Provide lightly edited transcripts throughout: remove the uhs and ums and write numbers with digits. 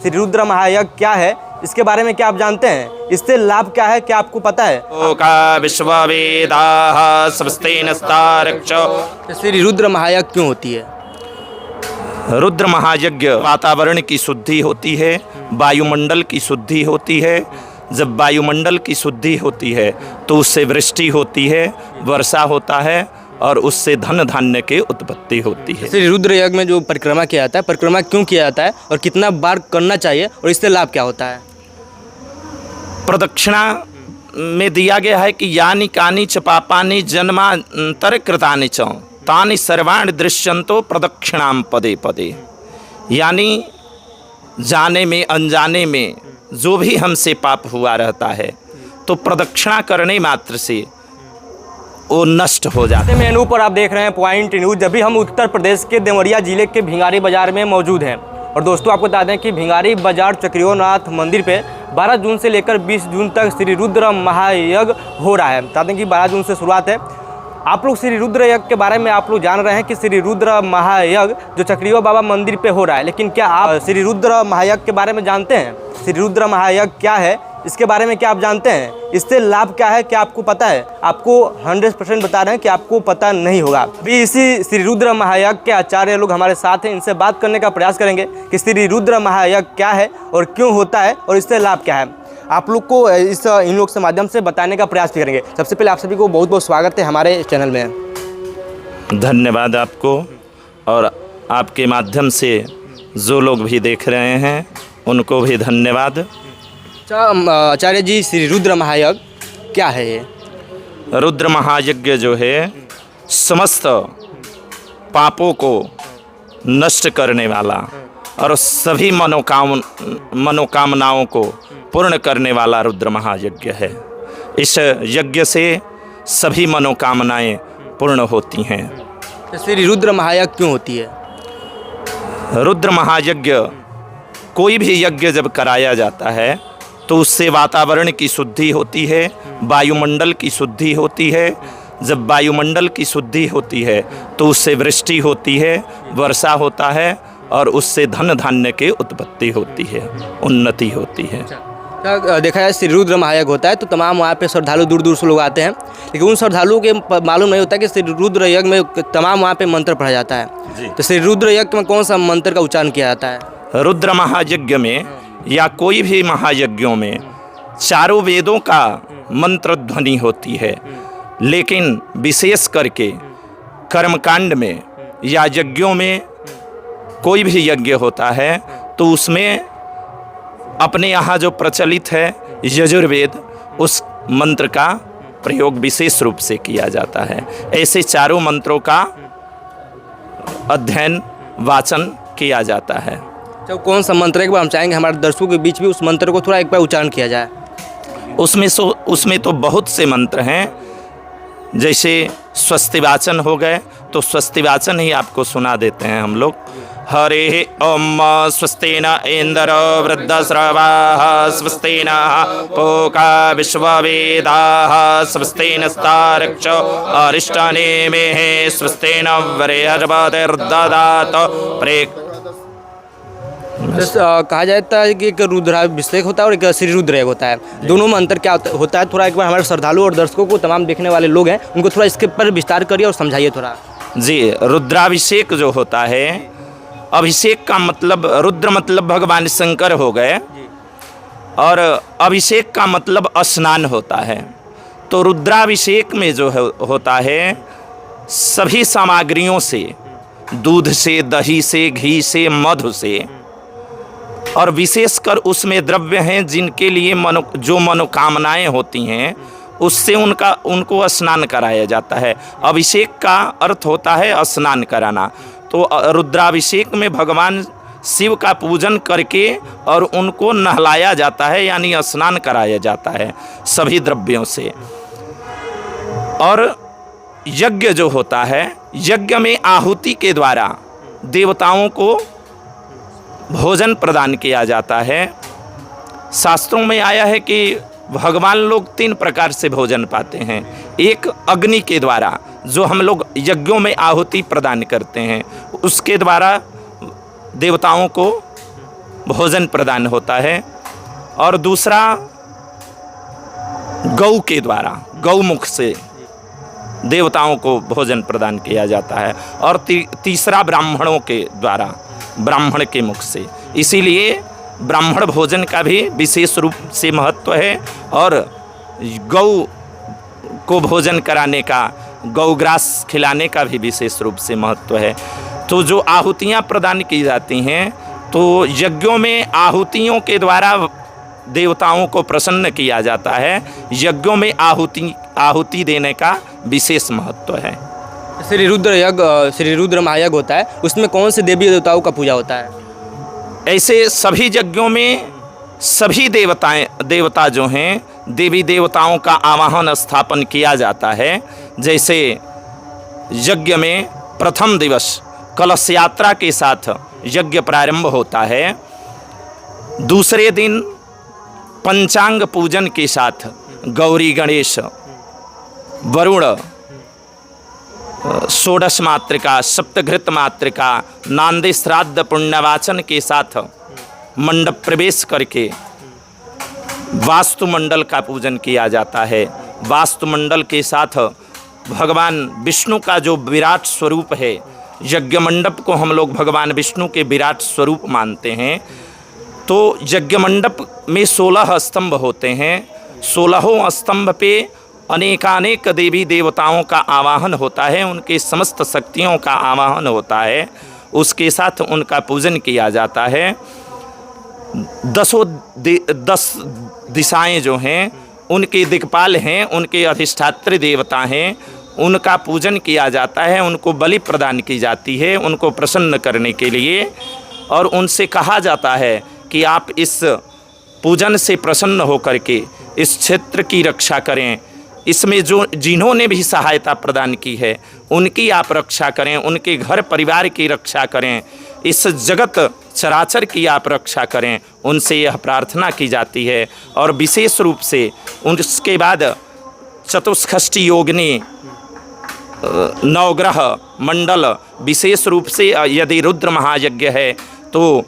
श्री रुद्र महायज्ञ क्या है, इसके बारे में क्या आप जानते हैं? इससे लाभ क्या है, क्या आपको पता है? विश्ववेदाः समस्तेनस्तारक्ष। श्री रुद्र महायज्ञ क्यों होती है? रुद्र महायज्ञ वातावरण की शुद्धि होती है, वायुमंडल की शुद्धि होती है। जब वायुमंडल की शुद्धि होती है तो उससे वृष्टि होती है, वर्षा होता है और उससे धन धान्य की उत्पत्ति होती है। श्री रुद्र यज्ञ में जो परिक्रमा किया जाता है, परिक्रमा क्यों किया जाता है और कितना बार करना चाहिए और इससे लाभ क्या होता है? प्रदक्षिणा में दिया गया है कि यानि कानि च पापानि जन्मांतर कृतानि च तानि सर्वाणि दृश्यन्तो प्रदक्षिणाम पदे पदे। यानी जाने में अनजाने में जो भी हमसे पाप हुआ रहता है तो प्रदक्षिणा करने मात्र से वो नष्ट हो जाता है। मेनू पर आप देख रहे हैं पॉइंट न्यूज। जब भी हम उत्तर प्रदेश के देवरिया जिले के भिंगारी बाजार में मौजूद हैं और दोस्तों आपको बता दें कि भिंगारी बाजार चक्रनाथ मंदिर पे 12 जून से लेकर 20 जून तक श्री रुद्र महायज्ञ हो रहा है। बता दें कि 12 जून से शुरुआत है। आप लोग श्री रुद्र यज्ञ के बारे में आप लोग जान रहे हैं कि श्री रुद्र महायज्ञ जो चक्रिया बाबा मंदिर पे हो रहा है, लेकिन क्या आप श्री रुद्र महायज्ञ के बारे में जानते हैं? श्री रुद्र महायज्ञ क्या है, इसके बारे में क्या आप जानते हैं? इससे लाभ क्या है, क्या आपको पता है? आपको 100% बता रहे हैं कि आपको पता नहीं होगा। भी इसी श्री रुद्र महायज्ञ के आचार्य लोग हमारे साथ हैं, इनसे बात करने का प्रयास करेंगे कि श्री रुद्र महायज्ञ क्या है और क्यों होता है और इससे लाभ क्या है। आप लोग को इन लोग के माध्यम से बताने का प्रयास भी करेंगे। सबसे पहले आप सभी को बहुत बहुत स्वागत है हमारे चैनल में। धन्यवाद आपको, और आपके माध्यम से जो लोग भी देख रहे हैं उनको भी धन्यवाद। आचार्य जी, श्री रुद्र महायज्ञ क्या है ये? रुद्र महायज्ञ जो है समस्त पापों को नष्ट करने वाला और सभी मनोकामनाओं को पूर्ण करने वाला रुद्र महायज्ञ है। इस यज्ञ से सभी मनोकामनाएं पूर्ण होती हैं। तो श्री रुद्र महायज्ञ क्यों होती है? रुद्र महायज्ञ, कोई भी यज्ञ जब कराया जाता है तो उससे वातावरण की शुद्धि होती है, वायुमंडल की शुद्धि होती है। जब वायुमंडल की शुद्धि होती है तो उससे वृष्टि होती है, वर्षा होता है और उससे धन धान्य की उत्पत्ति होती है, उन्नति होती है। देखा जाए श्री रुद्र महायज्ञ होता है तो तमाम वहाँ पे श्रद्धालु दूर दूर से लोग आते हैं, लेकिन उन श्रद्धालुओं के मालूम नहीं होता कि श्री रुद्र यज्ञ में तमाम वहाँ पे मंत्र पढ़ा जाता है। तो श्री रुद्र यज्ञ में कौन सा मंत्र का उच्चारण किया जाता है? रुद्र महायज्ञ में या कोई भी महायज्ञों में चारों वेदों का मंत्र ध्वनि होती है, लेकिन विशेष करके कर्मकांड में या यज्ञों में कोई भी यज्ञ होता है तो उसमें अपने यहाँ जो प्रचलित है यजुर्वेद, उस मंत्र का प्रयोग विशेष रूप से किया जाता है। ऐसे चारों मंत्रों का अध्ययन वाचन किया जाता है। तो कौन सा मंत्र, एक बार हम चाहेंगे हमारे दर्शकों के बीच भी उस मंत्र को थोड़ा एक बार उच्चारण किया जाए। उसमें तो बहुत से मंत्र हैं, जैसे स्वस्तिवाचन हो गए तो स्वस्तिवाचन ही आपको सुना देते हैं हम लोग। हरे ओम स्वस्तेन इंद्र वृद्धश्रवाः स्वस्तेन पूषा विश्ववेदाः स्वस्तेन नस्तारक्ष अरिष्टनेमिः स्वस्तेन वरेर्वतिर्दधातु प्रेक। कहा जाता है कि एक रुद्राभिषेक होता है और एक श्री रुद्र यज्ञ होता है। दोनों में अंतर क्या होता है? थोड़ा एक बार हमारे श्रद्धालु और दर्शकों को, तमाम देखने वाले लोग हैं, उनको थोड़ा इसके पर विस्तार करिए और समझाइए थोड़ा। जी, रुद्राभिषेक जो होता है, अभिषेक का मतलब, रुद्र मतलब भगवान शंकर हो गए और अभिषेक का मतलब स्नान होता है। तो रुद्राभिषेक में जो होता है सभी सामग्रियों से, दूध से, दही से, घी से, मधु से, और विशेषकर उसमें द्रव्य हैं जिनके लिए जो मनोकामनाएं होती हैं उससे उनको स्नान कराया जाता है। अभिषेक का अर्थ होता है स्नान कराना। तो रुद्राभिषेक में भगवान शिव का पूजन करके और उनको नहलाया जाता है, यानी स्नान कराया जाता है सभी द्रव्यों से। और यज्ञ जो होता है, यज्ञ में आहुति के द्वारा देवताओं को भोजन प्रदान किया जाता है। शास्त्रों में आया है कि भगवान लोग 3 प्रकार से भोजन पाते हैं। एक अग्नि के द्वारा, जो हम लोग यज्ञों में आहुति प्रदान करते हैं, उसके द्वारा देवताओं को भोजन प्रदान होता है। और दूसरा गौ के द्वारा, गौमुख से देवताओं को भोजन प्रदान किया जाता है। और तीसरा ब्राह्मणों के द्वारा, ब्राह्मण के मुख से। इसीलिए ब्राह्मण भोजन का भी विशेष रूप से महत्व है और गौ को भोजन कराने का, गौग्रास खिलाने का भी विशेष रूप से महत्व है। तो जो आहुतियाँ प्रदान की जाती हैं, तो यज्ञों में आहुतियों के द्वारा देवताओं को प्रसन्न किया जाता है। यज्ञों में आहुति देने का विशेष महत्व है। श्री रुद्र यज्ञ, श्री रुद्र महायज्ञ होता है, उसमें कौन से देवी देवताओं का पूजा होता है? ऐसे सभी यज्ञों में सभी देवता जो हैं, देवी देवताओं का आवाहन स्थापन किया जाता है। जैसे यज्ञ में प्रथम दिवस कलश यात्रा के साथ यज्ञ प्रारंभ होता है। दूसरे दिन पंचांग पूजन के साथ गौरी, गणेश, वरुण, षोडश मातृका, सप्तघृत मातृका, नांदे श्राद्ध पुण्यवाचन के साथ मंडप प्रवेश करके वास्तुमंडल का पूजन किया जाता है। वास्तुमंडल के साथ भगवान विष्णु का जो विराट स्वरूप है, यज्ञ मंडप को हम लोग भगवान विष्णु के विराट स्वरूप मानते हैं। तो यज्ञ मंडप में 16 स्तंभ होते हैं। 16 स्तंभ पे अनेकानेक देवी देवताओं का आवाहन होता है, उनके समस्त शक्तियों का आवाहन होता है। उसके साथ उनका पूजन किया जाता है। 10 दिशाएं जो हैं, उनके दिक्पाल हैं, उनके अधिष्ठात्री देवता हैं, उनका पूजन किया जाता है। उनको बलि प्रदान की जाती है, उनको प्रसन्न करने के लिए। और उनसे कहा जाता है कि आप इस पूजन से प्रसन्न होकर के इस क्षेत्र की रक्षा करें, इसमें जो जिन्होंने भी सहायता प्रदान की है उनकी आप रक्षा करें, उनके घर परिवार की रक्षा करें, इस जगत चराचर की आप रक्षा करें, उनसे यह प्रार्थना की जाती है। और विशेष रूप से उसके बाद चतुष्षष्ठी योगिनी नवग्रह मंडल, विशेष रूप से यदि रुद्र महायज्ञ है तो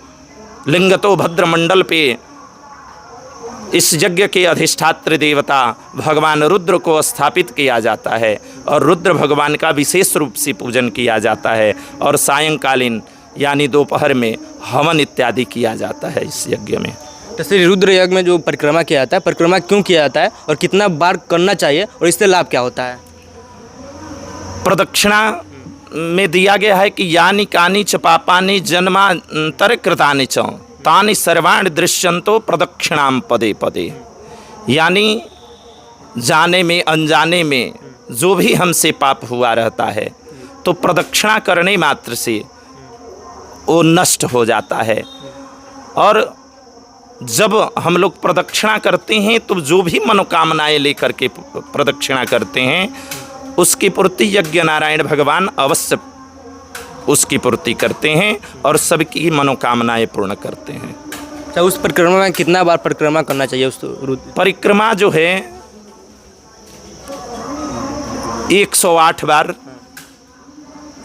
लिंगतो भद्र मंडल पे इस यज्ञ के अधिष्ठात्री देवता भगवान रुद्र को स्थापित किया जाता है और रुद्र भगवान का विशेष रूप से पूजन किया जाता है। और सायंकालीन यानी दोपहर में हवन इत्यादि किया जाता है इस यज्ञ में। तो श्री रुद्र यज्ञ में जो परिक्रमा किया जाता है, परिक्रमा क्यों किया जाता है और कितना बार करना चाहिए और इससे लाभ क्या होता है? प्रदक्षिणा में दिया गया है कि यानी कानी च पापानि जन्मांतर कृतानि च तानि सर्वाणि दृश्यंतो प्रदक्षिणाम पदे पदे। यानी जाने में अनजाने में जो भी हमसे पाप हुआ रहता है तो प्रदक्षिणा करने मात्र से वो नष्ट हो जाता है। और जब हम लोग प्रदक्षिणा करते हैं तो जो भी मनोकामनाएं लेकर के प्रदक्षिणा करते हैं उसकी पूर्ति यज्ञ नारायण भगवान अवश्य उसकी पूर्ति करते हैं और सबकी मनोकामनाएं पूर्ण करते हैं। अच्छा, उस परिक्रमा में कितना बार परिक्रमा करना चाहिए? उस परिक्रमा जो है 108 बार,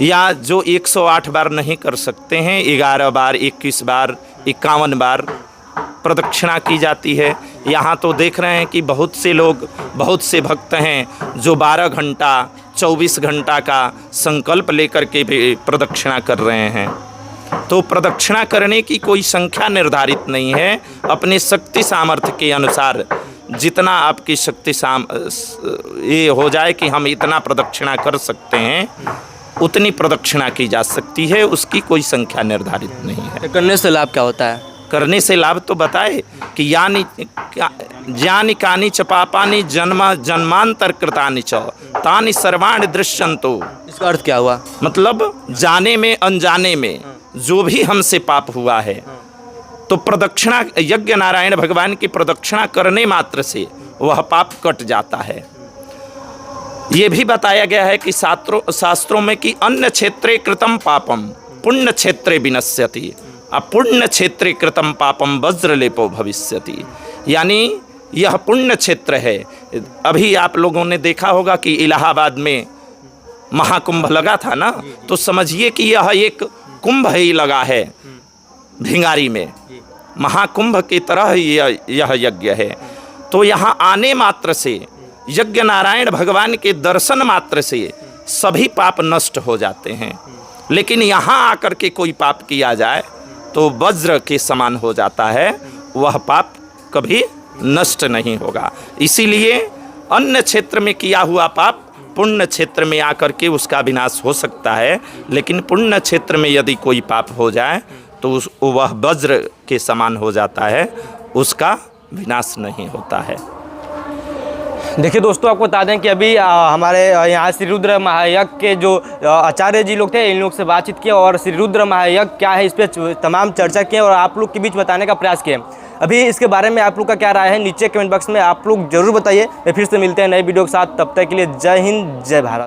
या जो 108 बार नहीं कर सकते हैं 11 बार, 21 बार, 51 बार प्रदक्षिणा की जाती है। यहाँ तो देख रहे हैं कि बहुत से लोग, बहुत से भक्त हैं जो 12 घंटा 24 घंटा का संकल्प लेकर के भी प्रदक्षिणा कर रहे हैं। तो प्रदक्षिणा करने की कोई संख्या निर्धारित नहीं है। अपने शक्ति सामर्थ्य के अनुसार जितना आपकी शक्ति ये हो जाए कि हम इतना प्रदक्षिणा कर सकते हैं उतनी प्रदक्षिणा की जा सकती है, उसकी कोई संख्या निर्धारित नहीं है। करने से लाभ क्या होता है? करने से लाभ तो बताए कि यानी कानी च पापानि जन्मांतर कृतानि च तानि सर्वाणि दृश्यंतो। इसका अर्थ क्या हुआ? मतलब जाने में अनजाने में जो भी हमसे पाप हुआ है तो प्रदक्षिणा, यज्ञ नारायण भगवान की प्रदक्षिणा करने मात्र से वह पाप कट जाता है। ये भी बताया गया है कि शास्त्रों में कि अन्य क्षेत्रे कृतम पापम पुण्य क्षेत्रे विनश्यति, अपुण्य क्षेत्रे कृतम पापम वज्रलेपो भविष्यति। यानी यह पुण्य क्षेत्र है। अभी आप लोगों ने देखा होगा कि इलाहाबाद में महाकुंभ लगा था ना, तो समझिए कि यह एक कुंभ ही लगा है भिंगारी में। महाकुंभ की तरह यह यज्ञ है। तो यहाँ आने मात्र से, यज्ञ नारायण भगवान के दर्शन मात्र से सभी पाप नष्ट हो जाते हैं। लेकिन यहाँ आकर के कोई पाप किया जाए तो वज्र के समान हो जाता है, वह पाप कभी नष्ट नहीं होगा। इसीलिए अन्य क्षेत्र में किया हुआ पाप पुण्य क्षेत्र में आकर के उसका विनाश हो सकता है, लेकिन पुण्य क्षेत्र में यदि कोई पाप हो जाए तो वह वज्र के समान हो जाता है, उसका विनाश नहीं होता है। देखिए दोस्तों, आपको बता दें कि अभी हमारे यहाँ श्री रुद्र महायज्ञ के जो आचार्य जी लोग थे, इन लोग से बातचीत किया और श्री रुद्र महायज्ञ क्या है इस पर तमाम चर्चा किए और आप लोग के बीच बताने का प्रयास किए। अभी इसके बारे में आप लोग का क्या राय है नीचे कमेंट बॉक्स में आप लोग जरूर बताइए। फिर से मिलते हैं नए वीडियो के साथ, तब तक के लिए जय हिंद जय भारत।